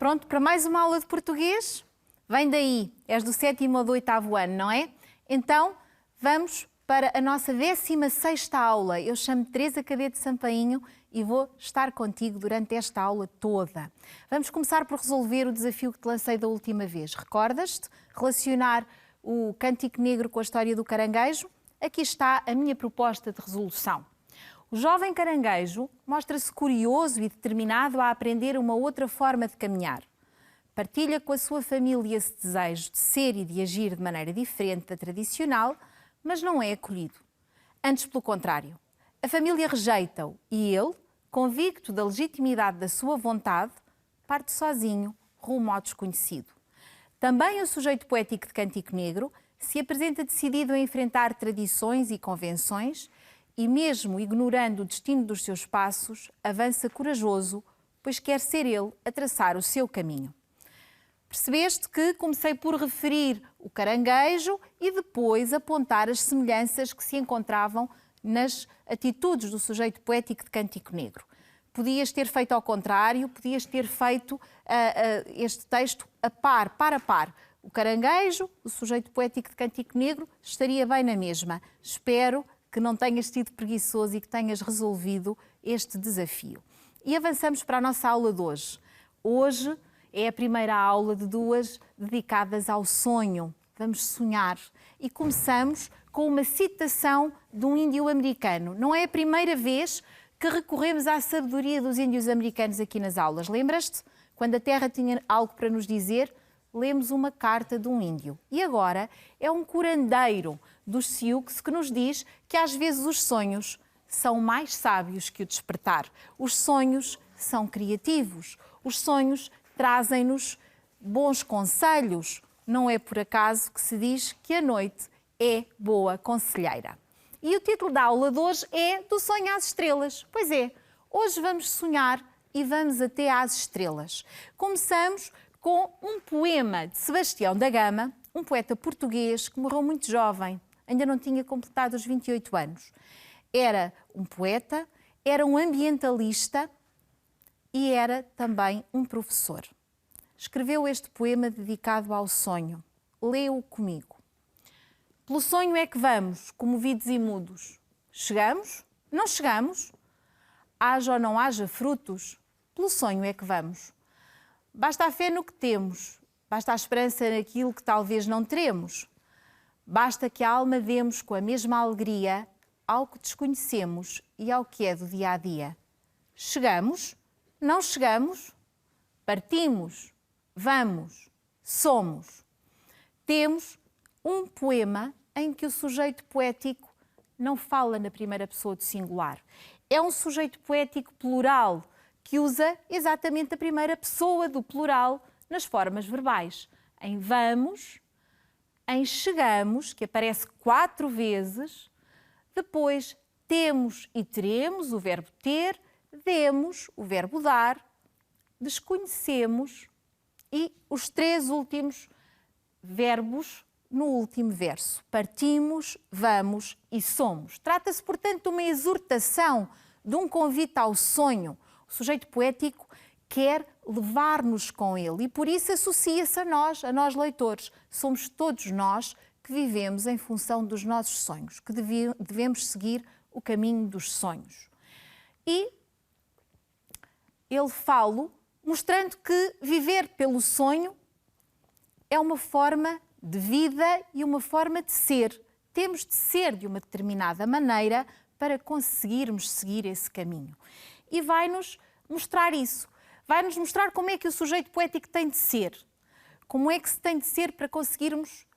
pronto para mais uma aula de português? Vem daí, és do 7º ou do 8º ano, não é? Então, vamos para a nossa 16ª aula. Eu chamo-me Teresa Cabete Sampainho e vou estar contigo durante esta aula toda. Vamos começar por resolver o desafio que te lancei da última vez. Recordas-te? Relacionar o Cântico Negro com a história do caranguejo? Aqui está a minha proposta de resolução. O jovem caranguejo mostra-se curioso e determinado a aprender uma outra forma de caminhar. Partilha com a sua família esse desejo de ser e de agir de maneira diferente da tradicional, mas não é acolhido. Antes, pelo contrário, a família rejeita-o e ele, convicto da legitimidade da sua vontade, parte sozinho rumo ao desconhecido. Também o sujeito poético de Cântico Negro se apresenta decidido a enfrentar tradições e convenções e, mesmo ignorando o destino dos seus passos, avança corajoso, pois quer ser ele a traçar o seu caminho. Percebeste que comecei por referir o caranguejo e depois apontar as semelhanças que se encontravam nas atitudes do sujeito poético de Cântico Negro. Podias ter feito ao contrário, podias ter feito este texto par a par. O caranguejo, o sujeito poético de Cântico Negro, estaria bem na mesma. Espero que não tenhas sido preguiçoso e que tenhas resolvido este desafio. E avançamos para a nossa aula de hoje. Hoje é a primeira aula de 2 dedicadas ao sonho. Vamos sonhar. E começamos com uma citação de um índio americano. Não é a primeira vez que recorremos à sabedoria dos índios americanos aqui nas aulas. Lembras-te? Quando a Terra tinha algo para nos dizer, lemos uma carta de um índio. E agora é um curandeiro dos Sioux que nos diz que às vezes os sonhos são mais sábios que o despertar. Os sonhos são criativos. Os sonhos trazem-nos bons conselhos. Não é por acaso que se diz que a noite é boa conselheira. E o título da aula de hoje é Do Sonho às Estrelas. Pois é, hoje vamos sonhar e vamos até às estrelas. Começamos com um poema de Sebastião da Gama, um poeta português que morreu muito jovem, ainda não tinha completado os 28 anos. Era um poeta, era um ambientalista e era também um professor. Escreveu este poema dedicado ao sonho. Lê-o comigo. Pelo sonho é que vamos, comovidos e mudos. Chegamos? Não chegamos? Haja ou não haja frutos, pelo sonho é que vamos. Basta a fé no que temos, basta a esperança naquilo que talvez não teremos. Basta que a alma demos com a mesma alegria ao que desconhecemos e ao que é do dia a dia. Chegamos? Não chegamos? Partimos, vamos, somos. Temos um poema em que o sujeito poético não fala na primeira pessoa do singular. É um sujeito poético plural que usa exatamente a primeira pessoa do plural nas formas verbais. Em vamos, em chegamos, que aparece 4 vezes, depois temos e teremos, o verbo ter, demos, o verbo dar, desconhecemos e os 3 últimos verbos no último verso. Partimos, vamos e somos. Trata-se, portanto, de uma exortação, de um convite ao sonho. O sujeito poético quer levar-nos com ele e por isso associa-se a nós leitores. Somos todos nós que vivemos em função dos nossos sonhos, que devemos seguir o caminho dos sonhos. E ele fala, mostrando que viver pelo sonho é uma forma de vida e uma forma de ser. Temos de ser de uma determinada maneira para conseguirmos seguir esse caminho. E vai-nos mostrar isso. Vai-nos mostrar como é que o sujeito poético tem de ser. Como é que se tem de ser para conseguirmos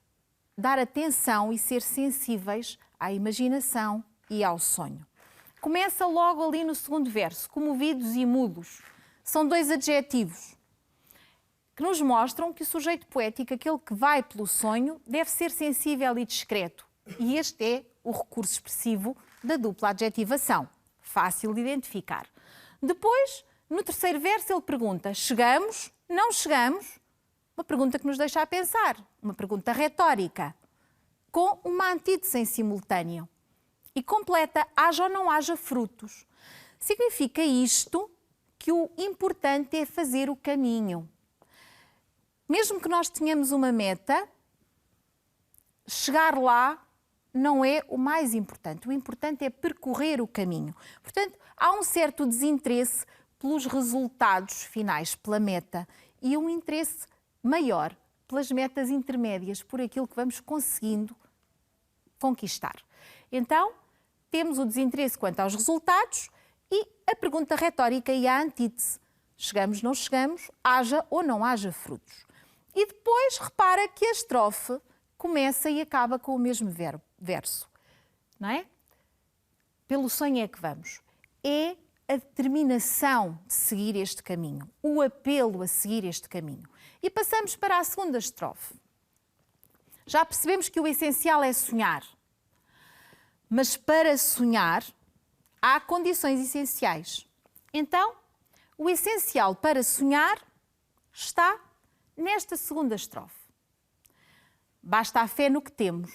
dar atenção e ser sensíveis à imaginação e ao sonho. Começa logo ali no segundo verso, comovidos e mudos. São 2 adjetivos que nos mostram que o sujeito poético, aquele que vai pelo sonho, deve ser sensível e discreto. E este é o recurso expressivo da dupla adjetivação. Fácil de identificar. Depois, no terceiro verso, ele pergunta: chegamos? Não chegamos? Uma pergunta que nos deixa a pensar. Uma pergunta retórica, com uma antítese em simultâneo. E completa: haja ou não haja frutos. Significa isto que o importante é fazer o caminho. mesmo que nós tenhamos uma meta, chegar lá não é o mais importante. O importante é percorrer o caminho. Portanto, há um certo desinteresse pelos resultados finais, pela meta, e um interesse maior pelas metas intermédias, por aquilo que vamos conseguindo conquistar. Então, temos o desinteresse quanto aos resultados e a pergunta retórica e a antítese. Chegamos, não chegamos, haja ou não haja frutos. E depois, repara que a estrofe começa e acaba com o mesmo verso, não é? Pelo sonho é que vamos. É a determinação de seguir este caminho, o apelo a seguir este caminho. E passamos para a segunda estrofe. Já percebemos que o essencial é sonhar, mas para sonhar há condições essenciais. Então, o essencial para sonhar está nesta segunda estrofe. Basta a fé no que temos.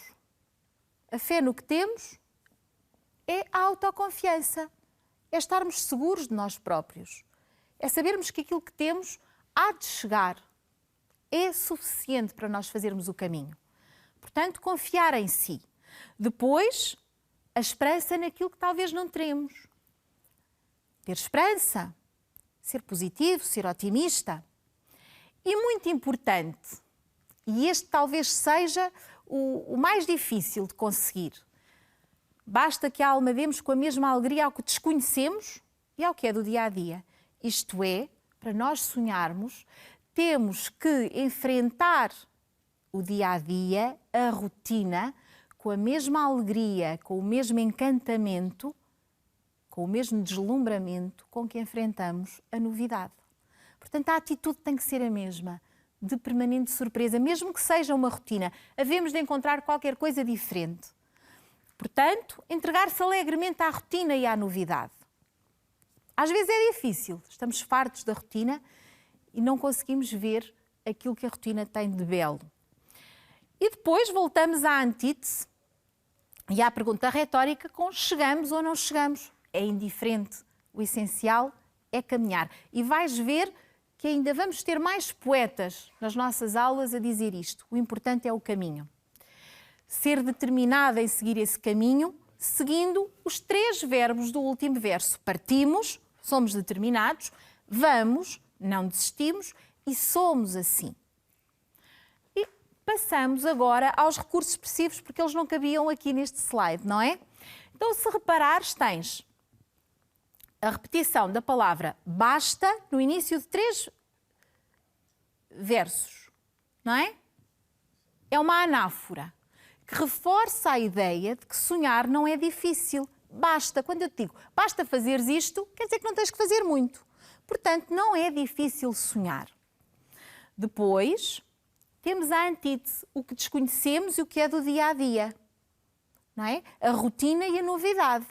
A fé no que temos é a autoconfiança, é estarmos seguros de nós próprios, é sabermos que aquilo que temos há de chegar, é suficiente para nós fazermos o caminho. Portanto, confiar em si. Depois, a esperança naquilo que talvez não teremos. Ter esperança, ser positivo, ser otimista. E muito importante, e este talvez seja o mais difícil de conseguir, basta que a alma demos com a mesma alegria ao que desconhecemos e ao que é do dia-a-dia. Isto é, para nós sonharmos, temos que enfrentar o dia-a-dia, a rotina, com a mesma alegria, com o mesmo encantamento, com o mesmo deslumbramento com que enfrentamos a novidade. Portanto, a atitude tem que ser a mesma, de permanente surpresa, mesmo que seja uma rotina. Havemos de encontrar qualquer coisa diferente. Portanto, entregar-se alegremente à rotina e à novidade. Às vezes é difícil, estamos fartos da rotina e não conseguimos ver aquilo que a rotina tem de belo. E depois voltamos à antítese e à pergunta retórica com chegamos ou não chegamos. É indiferente, o essencial é caminhar. E vais ver que ainda vamos ter mais poetas nas nossas aulas a dizer isto. O importante é o caminho. Ser determinada em seguir esse caminho, seguindo os 3 verbos do último verso. Partimos, somos determinados, vamos, não desistimos e somos assim. E passamos agora aos recursos expressivos, porque eles não cabiam aqui neste slide, não é? Então, se reparares, tens a repetição da palavra basta no início de 3 versos, não é? É uma anáfora que reforça a ideia de que sonhar não é difícil. Basta, quando eu te digo, basta fazeres isto, quer dizer que não tens que fazer muito. Portanto, não é difícil sonhar. Depois, temos a antítese, o que desconhecemos e o que é do dia-a-dia, não é? A rotina e a novidade.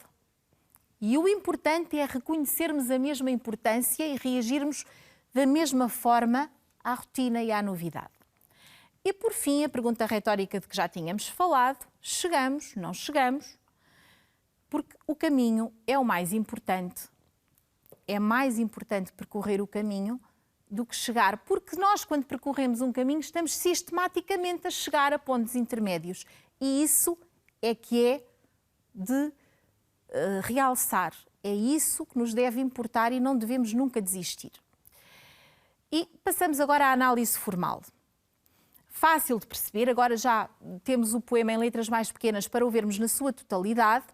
E o importante é reconhecermos a mesma importância e reagirmos da mesma forma à rotina e à novidade. E, por fim, a pergunta retórica de que já tínhamos falado, chegamos, não chegamos, porque o caminho é o mais importante. É mais importante percorrer o caminho do que chegar, porque nós, quando percorremos um caminho, estamos sistematicamente a chegar a pontos intermédios. E isso é que é de realçar. É isso que nos deve importar e não devemos nunca desistir. E passamos agora à análise formal. Fácil de perceber, agora já temos o poema em letras mais pequenas para o vermos na sua totalidade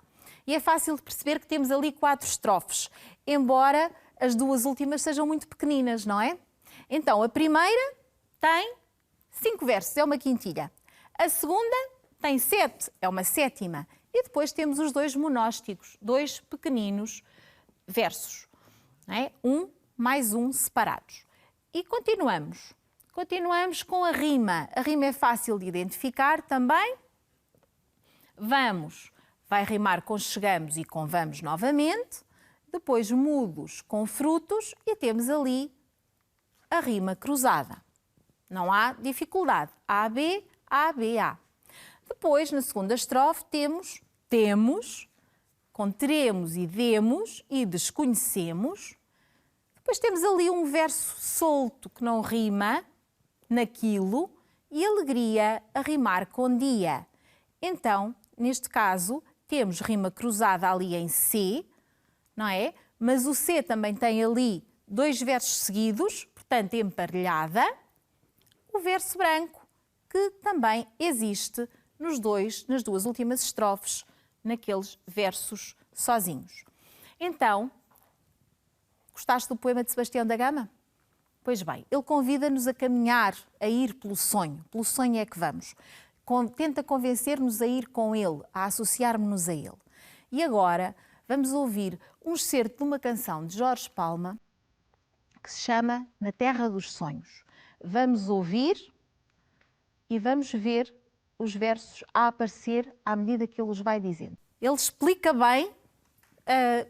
e é fácil de perceber que temos ali 4 estrofes, embora as 2 últimas sejam muito pequeninas, não é? Então, a primeira tem 5 versos, é uma quintilha. A segunda tem 7, é uma sétima. E depois temos os 2 monósticos, 2 pequeninos versos, não é? 1 mais 1 separados. E continuamos. Continuamos com a rima. A rima é fácil de identificar também. Vamos, vai rimar com chegamos e com vamos novamente. Depois mudos com frutos e temos ali a rima cruzada. Não há dificuldade. A, B, A, B, A. Depois, na segunda estrofe, temos, com teremos e demos e desconhecemos. Depois temos ali um verso solto que não rima, naquilo e alegria a rimar com dia. Então, neste caso, temos rima cruzada ali em C, não é? Mas o C também tem ali 2 versos seguidos, portanto emparelhada. O verso branco, que também existe nas 2 últimas estrofes, naqueles versos sozinhos. Então, gostaste do poema de Sebastião da Gama? Pois bem, ele convida-nos a caminhar, a ir pelo sonho é que vamos. Tenta convencer-nos a ir com ele, a associarmos-nos a ele. E agora vamos ouvir um excerto de uma canção de Jorge Palma que se chama Na Terra dos Sonhos. Vamos ouvir e vamos ver os versos a aparecer à medida que ele os vai dizendo. Ele explica bem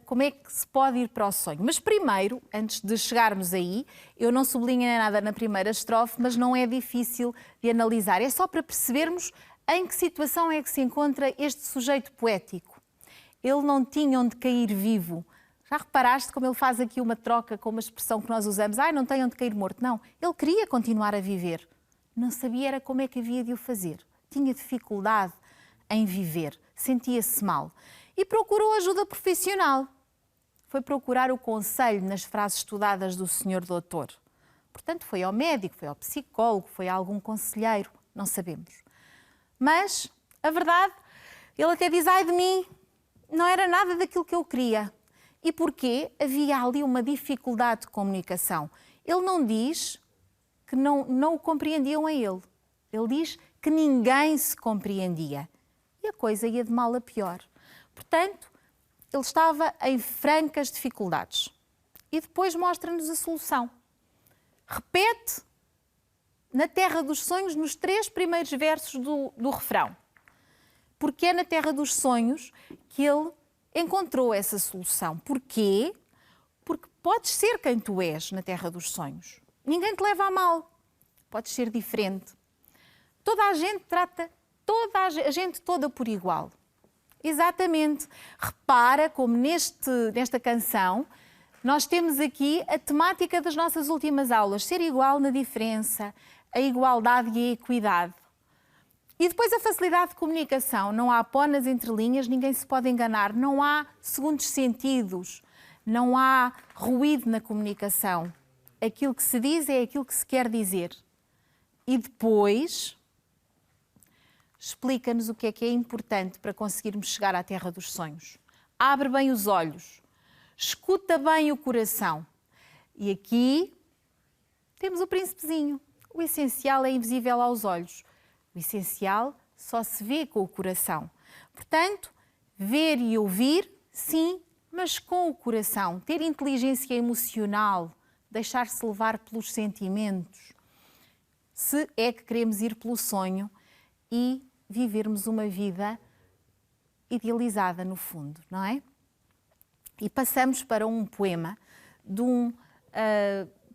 como é que se pode ir para o sonho. Mas primeiro, antes de chegarmos aí, eu não sublinhei nada na primeira estrofe, mas não é difícil de analisar. É só para percebermos em que situação é que se encontra este sujeito poético. Ele não tinha onde cair vivo. Já reparaste como ele faz aqui uma troca com uma expressão que nós usamos? Não tem onde cair morto. Não, ele queria continuar a viver. Não sabia era como é que havia de o fazer. Tinha dificuldade em viver, sentia-se mal. E procurou ajuda profissional. Foi procurar o conselho nas frases estudadas do senhor doutor. Portanto, foi ao médico, foi ao psicólogo, foi a algum conselheiro, não sabemos. Mas, a verdade, ele até diz, ai de mim, não era nada daquilo que eu queria. E porquê? Havia ali uma dificuldade de comunicação. Ele não diz que não o compreendiam a ele. Ele diz que ninguém se compreendia. E a coisa ia de mal a pior. Portanto, ele estava em francas dificuldades. E depois mostra-nos a solução. Repete na Terra dos Sonhos nos 3 primeiros versos do refrão. Porque é na Terra dos Sonhos que ele encontrou essa solução. Porquê? Porque podes ser quem tu és na Terra dos Sonhos. Ninguém te leva a mal. Podes ser diferente. Toda a gente trata a gente toda por igual. Exatamente. Repara como nesta canção nós temos aqui a temática das nossas últimas aulas. Ser igual na diferença, a igualdade e a equidade. E depois a facilidade de comunicação. Não há pó nas entrelinhas, ninguém se pode enganar. Não há segundos sentidos. Não há ruído na comunicação. Aquilo que se diz é aquilo que se quer dizer. E depois explica-nos o que é importante para conseguirmos chegar à Terra dos Sonhos. Abre bem os olhos. Escuta bem o coração. E aqui temos o príncipezinho. O essencial é invisível aos olhos. O essencial só se vê com o coração. Portanto, ver e ouvir, sim, mas com o coração. Ter inteligência emocional, deixar-se levar pelos sentimentos. Se é que queremos ir pelo sonho e vivermos uma vida idealizada, no fundo, não é? E passamos para um poema de um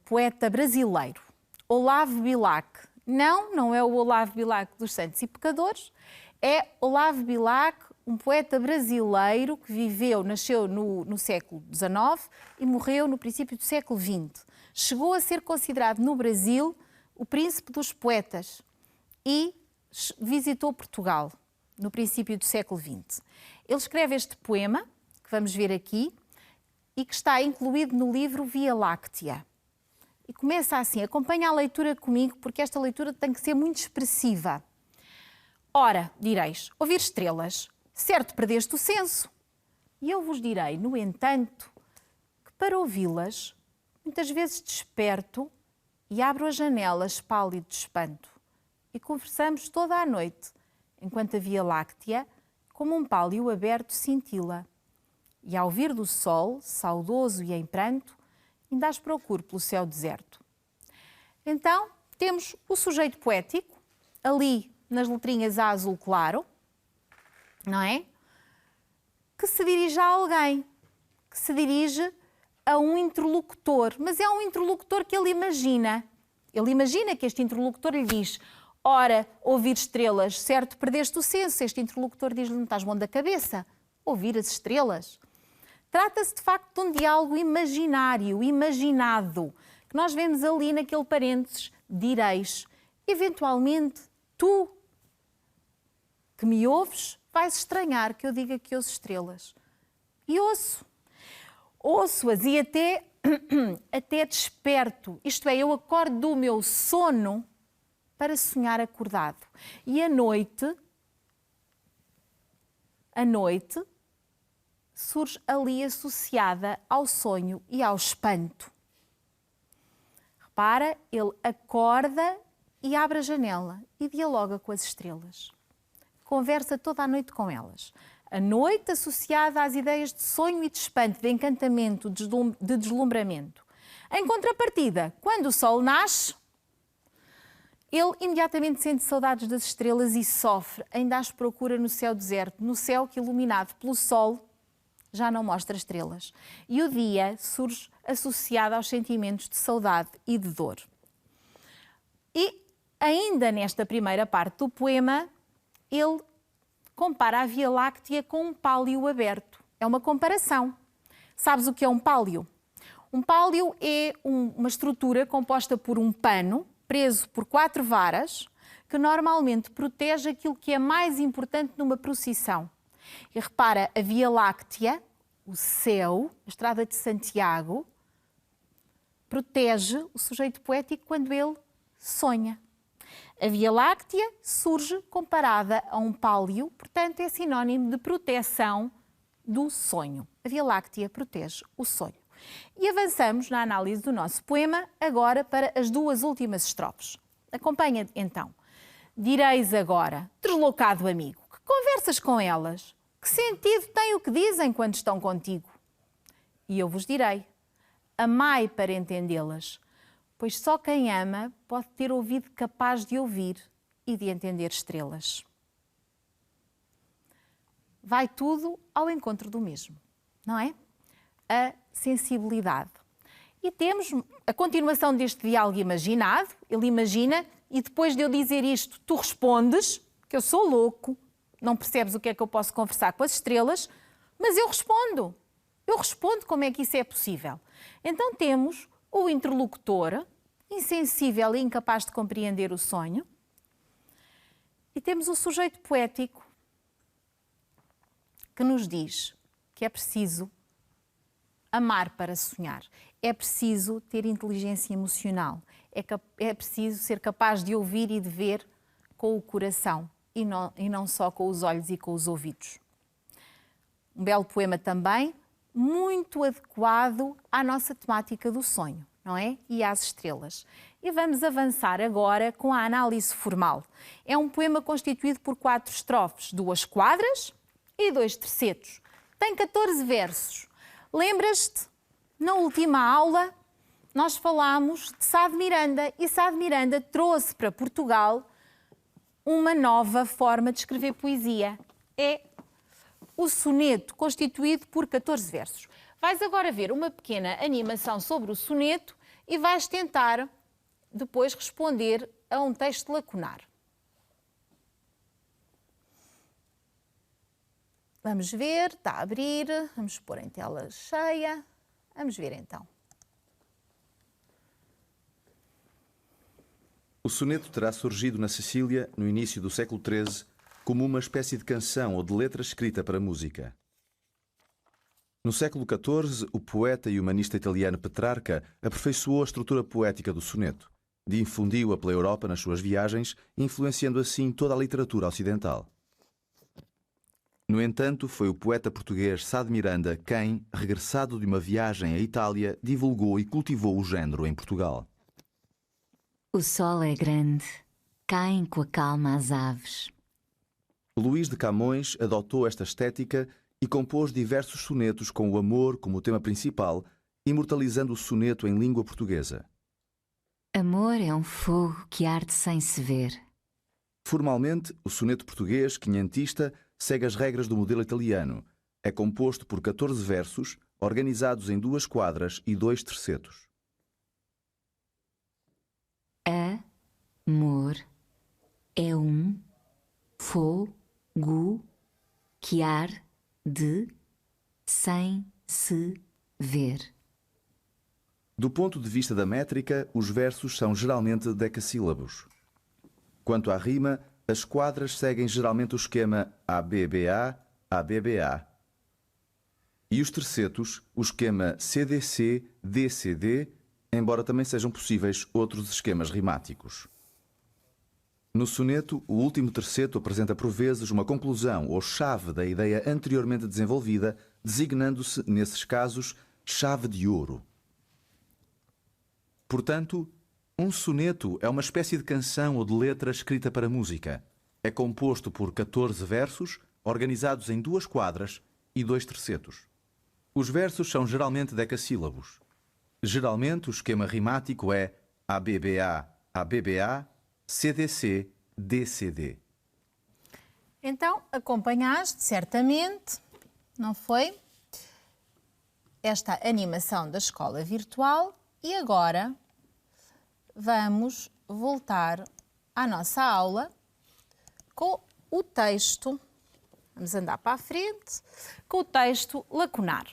poeta brasileiro, Olavo Bilac. Não é o Olavo Bilac dos Santos e Pecadores, é Olavo Bilac, um poeta brasileiro que nasceu no século XIX e morreu no princípio do século XX. Chegou a ser considerado no Brasil o príncipe dos poetas e visitou Portugal no princípio do século XX. Ele escreve este poema, que vamos ver aqui, e que está incluído no livro Via Láctea. E começa assim, acompanha a leitura comigo, porque esta leitura tem que ser muito expressiva. Ora, direis, ouvir estrelas, certo perdeste o senso. E eu vos direi, no entanto, que para ouvi-las, muitas vezes desperto e abro as janelas pálido de espanto. E conversamos toda a noite, enquanto a Via Láctea, como um pálio aberto, cintila. E ao vir do sol, saudoso e em pranto, ainda as procuro pelo céu deserto. Então, temos o sujeito poético, ali nas letrinhas a azul claro, não é? Que se dirige a alguém, que se dirige a um interlocutor, mas é um interlocutor que ele imagina. Ele imagina que este interlocutor lhe diz: ora, ouvir estrelas, certo, perdeste o senso. Este interlocutor diz-lhe: não estás bom da cabeça, ouvir as estrelas. Trata-se, de facto, de um diálogo imaginário, imaginado, que nós vemos ali naquele parênteses, direis. Eventualmente, tu que me ouves, vais estranhar que eu diga que ouço estrelas. E ouço. Ouço-as e até desperto. Isto é, eu acordo do meu sono para sonhar acordado. E à noite surge ali associada ao sonho e ao espanto. Repara, ele acorda e abre a janela e dialoga com as estrelas. Conversa toda a noite com elas. A noite associada às ideias de sonho e de espanto, de encantamento, de deslumbramento. Em contrapartida, quando o sol nasce, ele imediatamente sente saudades das estrelas e sofre, ainda as procura no céu deserto, no céu que, iluminado pelo sol, já não mostra estrelas. E o dia surge associado aos sentimentos de saudade e de dor. E ainda nesta primeira parte do poema, ele compara a Via Láctea com um pálio aberto. É uma comparação. Sabes o que é um pálio? Um pálio é uma estrutura composta por um pano preso por 4 varas que normalmente protege aquilo que é mais importante numa procissão. E repara, a Via Láctea, o céu, a Estrada de Santiago, protege o sujeito poético quando ele sonha. A Via Láctea surge comparada a um pálio, portanto é sinónimo de proteção do sonho. A Via Láctea protege o sonho. E avançamos na análise do nosso poema agora para as 2 últimas estrofes. Acompanha então. Direis agora, deslocado amigo, que conversas com elas? Que sentido tem o que dizem quando estão contigo? E eu vos direi, amai para entendê-las, pois só quem ama pode ter ouvido capaz de ouvir e de entender estrelas. Vai tudo ao encontro do mesmo, não é? A sensibilidade. E temos a continuação deste diálogo imaginado. Ele imagina e depois de eu dizer isto, tu respondes que eu sou louco, não percebes o que é que eu posso conversar com as estrelas, mas eu respondo. Eu respondo como é que isso é possível. Então temos o interlocutor, insensível e incapaz de compreender o sonho, e temos o sujeito poético que nos diz que é preciso amar para sonhar. É preciso ter inteligência emocional. É preciso ser capaz de ouvir e de ver com o coração e não só com os olhos e com os ouvidos. Um belo poema também, muito adequado à nossa temática do sonho, não é? E às estrelas. E vamos avançar agora com a análise formal. É um poema constituído por 4 estrofes, 2 quadras e 2 tercetos. Tem 14 versos. Lembras-te? Na última aula, nós falámos de Sá de Miranda e Sá de Miranda trouxe para Portugal uma nova forma de escrever poesia. É o soneto, constituído por 14 versos. Vais agora ver uma pequena animação sobre o soneto e vais tentar depois responder a um texto lacunar. Vamos ver, está a abrir, vamos pôr em tela cheia. Vamos ver então. O soneto terá surgido na Sicília, no início do século XIII, como uma espécie de canção ou de letra escrita para música. No século XIV, o poeta e humanista italiano Petrarca aperfeiçoou a estrutura poética do soneto, difundiu-a pela Europa nas suas viagens, influenciando assim toda a literatura ocidental. No entanto, foi o poeta português Sá de Miranda quem, regressado de uma viagem à Itália, divulgou e cultivou o género em Portugal. O sol é grande, caem com a calma as aves. Luís de Camões adotou esta estética e compôs diversos sonetos com o amor como tema principal, imortalizando o soneto em língua portuguesa. Amor é um fogo que arde sem se ver. Formalmente, o soneto português, quinhentista, segue as regras do modelo italiano. É composto por 14 versos, organizados em 2 quadras e 2 tercetos. Amor é um fogo que arde sem se ver. Do ponto de vista da métrica, os versos são geralmente decassílabos. Quanto à rima, as quadras seguem geralmente o esquema ABBA, ABBA. E os tercetos, o esquema CDC, DCD, embora também sejam possíveis outros esquemas rimáticos. No soneto, o último terceto apresenta por vezes uma conclusão ou chave da ideia anteriormente desenvolvida, designando-se, nesses casos, chave de ouro. Portanto, um soneto é uma espécie de canção ou de letra escrita para música. É composto por 14 versos, organizados em 2 quadras e 2 tercetos. Os versos são geralmente decassílabos. Geralmente, o esquema rimático é ABBA, ABBA, CDC, DCD. Então, acompanhaste certamente, não foi? Esta animação da escola virtual e agora vamos voltar à nossa aula com o texto. Vamos andar para a frente com o texto lacunar.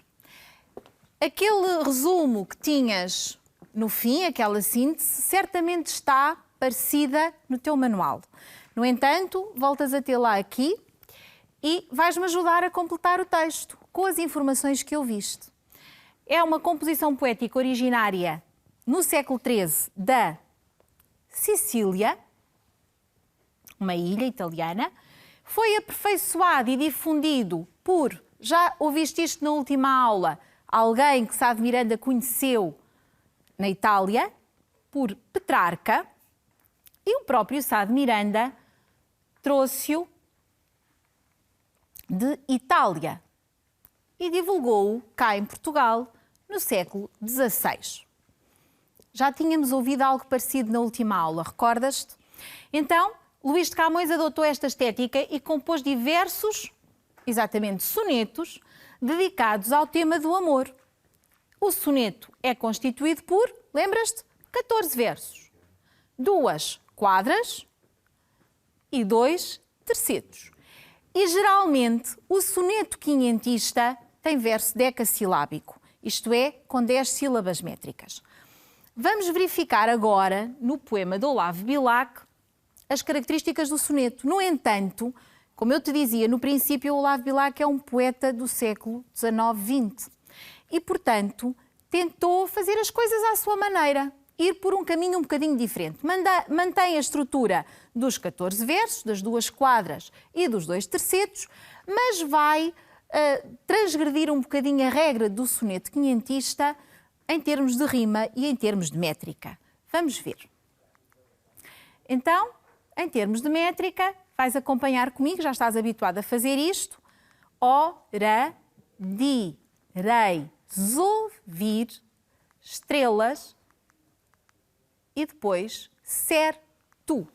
Aquele resumo que tinhas no fim, aquela síntese, certamente está parecida no teu manual. No entanto, voltas a tê-la aqui e vais-me ajudar a completar o texto com as informações que ouviste. É uma composição poética originária no século XIII da Sicília, uma ilha italiana. Foi aperfeiçoado e difundido por, já ouviste isto na última aula, alguém que Sá de Miranda conheceu na Itália, por Petrarca, e o próprio Sá de Miranda trouxe-o de Itália e divulgou-o cá em Portugal no século XVI. Já tínhamos ouvido algo parecido na última aula, recordas-te? Então, Luís de Camões adotou esta estética e compôs diversos, exatamente, sonetos dedicados ao tema do amor. O soneto é constituído por, lembras-te, 14 versos, 2 quadras e 2 tercetos. E geralmente o soneto quinhentista tem verso decassilábico, isto é, com 10 sílabas métricas. Vamos verificar agora, no poema de Olavo Bilac, as características do soneto. No entanto, como eu te dizia no princípio, Olavo Bilac é um poeta do século XIX-XX e, portanto, tentou fazer as coisas à sua maneira, ir por um caminho um bocadinho diferente. Mantém a estrutura dos 14 versos, das 2 quadras e dos 2 tercetos, mas vai transgredir um bocadinho a regra do soneto quinhentista em termos de rima e em termos de métrica. Vamos ver. Então, em termos de métrica, vais acompanhar comigo, já estás habituado a fazer isto. Ora, di, rei, zo, vir, estrelas e depois ser, tu.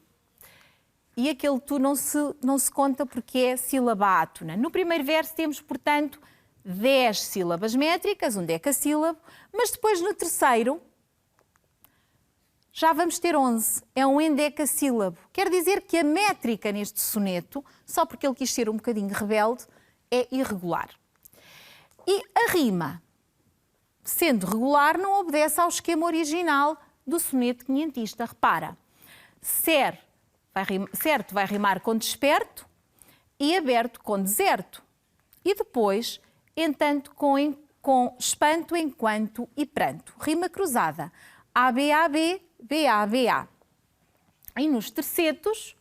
E aquele tu não se conta porque é sílaba átona. No primeiro verso temos, portanto, 10 sílabas métricas, um decassílabo, mas depois no terceiro já vamos ter 11. É um endecassílabo. Quer dizer que a métrica neste soneto, só porque ele quis ser um bocadinho rebelde, é irregular. E a rima, sendo regular, não obedece ao esquema original do soneto quinhentista. Repara, certo vai rimar com desperto e aberto com deserto. E depois, entanto, com espanto, enquanto e pranto. Rima cruzada. ABAB, BABA. E nos tercetos,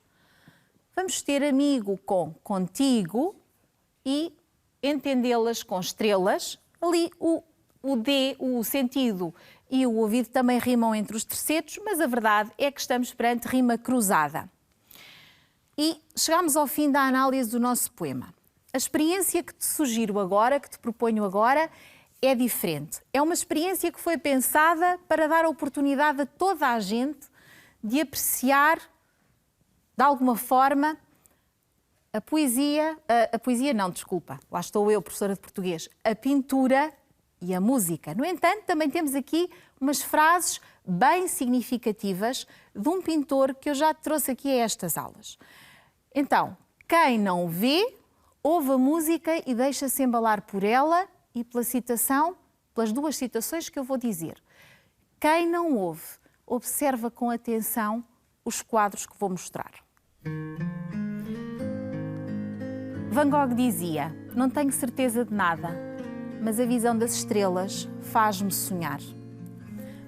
vamos ter amigo com contigo e entendê-las com estrelas. Ali o D, o sentido e o ouvido também rimam entre os tercetos, mas a verdade é que estamos perante rima cruzada. E chegamos ao fim da análise do nosso poema. A experiência que te sugiro agora, que te proponho agora, é diferente. É uma experiência que foi pensada para dar a oportunidade a toda a gente de apreciar, de alguma forma, a poesia, lá estou eu, professora de português, a pintura e a música. No entanto, também temos aqui umas frases bem significativas de um pintor que eu já te trouxe aqui a estas aulas. Então, quem não vê, ouve a música e deixa-se embalar por ela e pela citação, pelas 2 citações que eu vou dizer. Quem não ouve, observa com atenção os quadros que vou mostrar. Van Gogh dizia: não tenho certeza de nada, mas a visão das estrelas faz-me sonhar.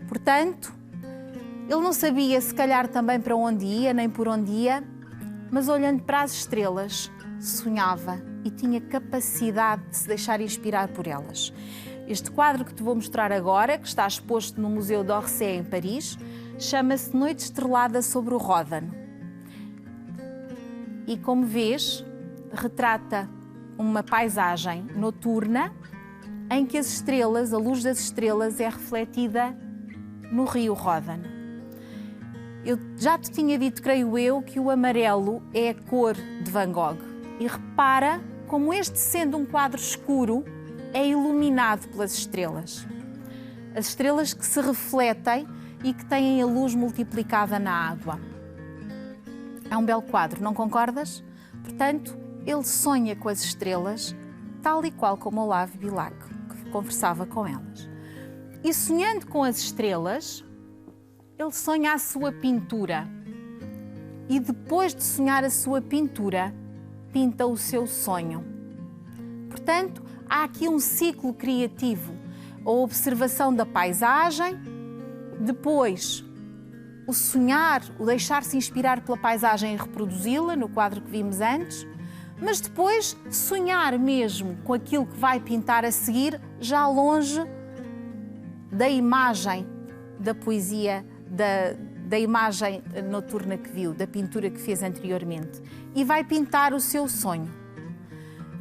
Portanto, ele não sabia se calhar também para onde ia, nem por onde ia, mas olhando para as estrelas, sonhava e tinha capacidade de se deixar inspirar por elas. Este quadro que te vou mostrar agora, que está exposto no Museu d'Orsay em Paris, chama-se Noite Estrelada sobre o Ródano. E como vês, retrata uma paisagem noturna em que as estrelas, a luz das estrelas é refletida no rio Ródano. Eu já te tinha dito, creio eu, que o amarelo é a cor de Van Gogh. E repara como este, sendo um quadro escuro, é iluminado pelas estrelas. As estrelas que se refletem e que têm a luz multiplicada na água. É um belo quadro, não concordas? Portanto, ele sonha com as estrelas, tal e qual como Olavo Bilac, que conversava com elas. E sonhando com as estrelas, ele sonha a sua pintura. E depois de sonhar a sua pintura, pinta o seu sonho. Portanto, há aqui um ciclo criativo. A observação da paisagem, depois o sonhar, o deixar-se inspirar pela paisagem e reproduzi-la, no quadro que vimos antes, mas depois sonhar mesmo com aquilo que vai pintar a seguir, já longe da imagem da poesia, da imagem noturna que viu, da pintura que fez anteriormente. E vai pintar o seu sonho.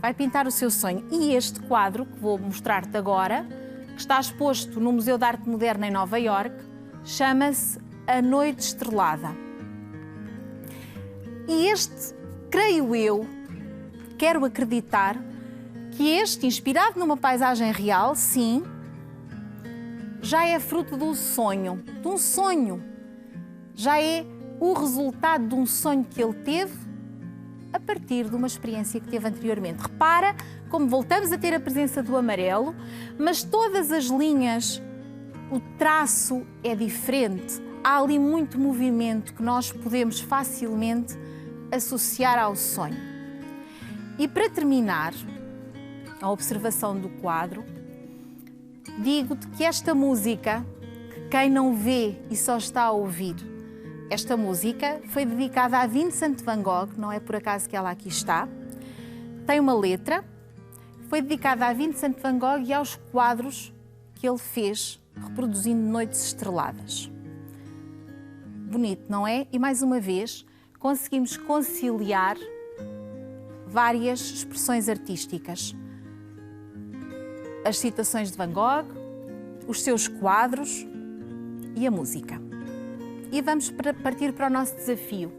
Vai pintar o seu sonho. E este quadro, que vou mostrar-te agora, que está exposto no Museu de Arte Moderna em Nova Iorque, chama-se A Noite Estrelada. E este, creio eu, quero acreditar, que este, inspirado numa paisagem real, sim, já é fruto de um sonho. Já é o resultado de um sonho que ele teve a partir de uma experiência que teve anteriormente. Repara como voltamos a ter a presença do amarelo, mas todas as linhas, o traço é diferente. Há ali muito movimento que nós podemos facilmente associar ao sonho. E para terminar a observação do quadro, digo-te que esta música, que quem não vê e só está a ouvir, esta música foi dedicada a Vincent van Gogh, não é por acaso que ela aqui está. Tem uma letra, foi dedicada a Vincent van Gogh e aos quadros que ele fez, reproduzindo noites estreladas. Bonito, não é? E mais uma vez, conseguimos conciliar várias expressões artísticas. As citações de Van Gogh, os seus quadros e a música. E vamos partir para o nosso desafio.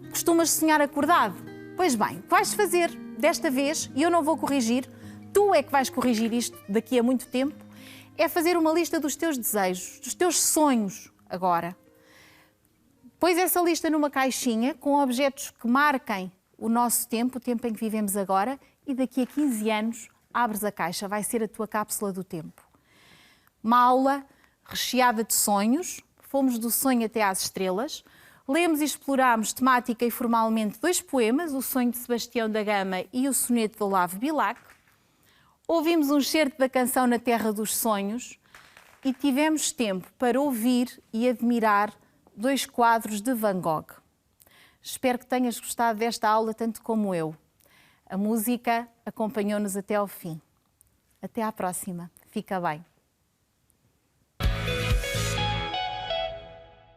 Costumas sonhar acordado? Pois bem, o que vais fazer desta vez, e eu não vou corrigir, tu é que vais corrigir isto daqui a muito tempo, é fazer uma lista dos teus desejos, dos teus sonhos agora. Pões essa lista numa caixinha com objetos que marquem o nosso tempo, o tempo em que vivemos agora, e daqui a 15 anos abres a caixa, vai ser a tua cápsula do tempo. Uma aula recheada de sonhos, fomos do sonho até às estrelas, lemos e explorámos temática e formalmente 2 poemas, O Sonho de Sebastião da Gama e O Soneto de Olavo Bilac, ouvimos um excerto da canção Na Terra dos Sonhos e tivemos tempo para ouvir e admirar 2 quadros de Van Gogh. Espero que tenhas gostado desta aula tanto como eu. A música acompanhou-nos até ao fim. Até à próxima. Fica bem.